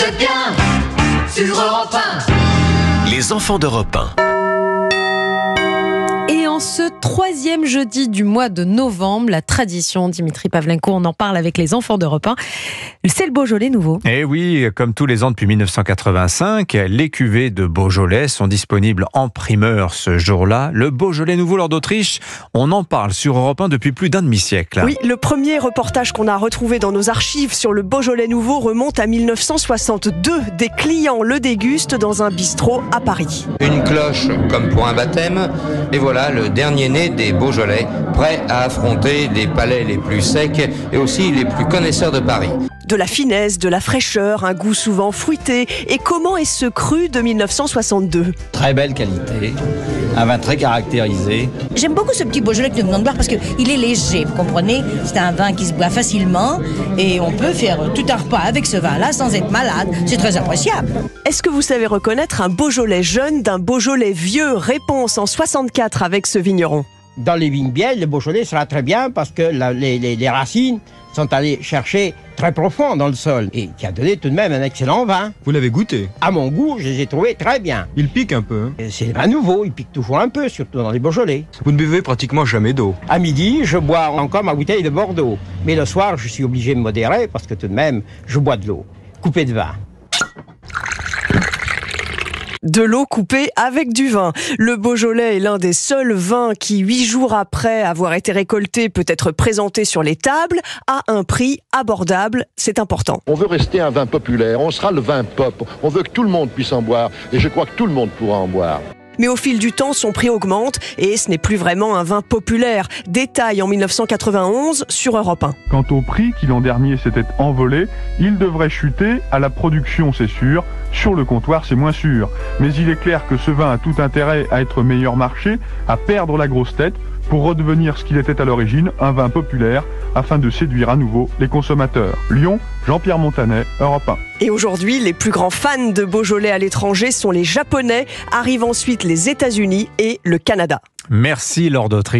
Vous êtes bien sur Europe 1. Les enfants d'Europe 1. Et en ce 3e jeudi du mois de novembre, la tradition, Dimitri Pavlenko, on en parle avec les enfants d'Europe 1, c'est le Beaujolais nouveau. Et oui, comme tous les ans depuis 1985, les cuvées de Beaujolais sont disponibles en primeur ce jour-là. Le Beaujolais nouveau lors d'Autriche, on en parle sur Europe 1 depuis plus d'un demi-siècle. Oui, le premier reportage qu'on a retrouvé dans nos archives sur le Beaujolais nouveau remonte à 1962. Des clients le dégustent dans un bistrot à Paris. Une cloche comme pour un baptême, et voilà le dernier né des Beaujolais, prêt à affronter les palais les plus secs et aussi les plus connaisseurs de Paris. De la finesse, de la fraîcheur, un goût souvent fruité. Et comment est ce cru de 1962 ? Très belle qualité, un vin très caractérisé. J'aime beaucoup ce petit Beaujolais que nous venons de boire parce qu'il est léger, vous comprenez ? C'est un vin qui se boit facilement et on peut faire tout un repas avec ce vin-là sans être malade. C'est très appréciable. Est-ce que vous savez reconnaître un Beaujolais jeune d'un Beaujolais vieux ? Réponse en 64 avec ce vigneron. Dans les vignes bielles, le Beaujolais sera très bien parce que les racines sont allées chercher très profond dans le sol et qui a donné tout de même un excellent vin. Vous l'avez goûté ? À mon goût, je les ai trouvés très bien. Il pique un peu. C'est des vins nouveaux, ils piquent toujours un peu, surtout dans les Beaujolais. Vous ne buvez pratiquement jamais d'eau. À midi, je bois encore ma bouteille de Bordeaux. Mais le soir, je suis obligé de modérer parce que tout de même, je bois de l'eau, coupée de vin. De l'eau coupée avec du vin. Le Beaujolais est l'un des seuls vins qui, 8 jours après avoir été récolté, peut être présenté sur les tables à un prix abordable. C'est important. On veut rester un vin populaire, on sera le vin pop. On veut que tout le monde puisse en boire et je crois que tout le monde pourra en boire. Mais au fil du temps, son prix augmente et ce n'est plus vraiment un vin populaire. Détail en 1991 sur Europe 1. Quant au prix qui l'an dernier s'était envolé, il devrait chuter. À la production, c'est sûr. Sur le comptoir, c'est moins sûr. Mais il est clair que ce vin a tout intérêt à être meilleur marché, à perdre la grosse tête, pour redevenir ce qu'il était à l'origine, un vin populaire, afin de séduire à nouveau les consommateurs. Lyon, Jean-Pierre Montanet, Europe 1. Et aujourd'hui, les plus grands fans de Beaujolais à l'étranger sont les Japonais. Arrivent ensuite les États-Unis et le Canada. Merci Lord d'Autriche.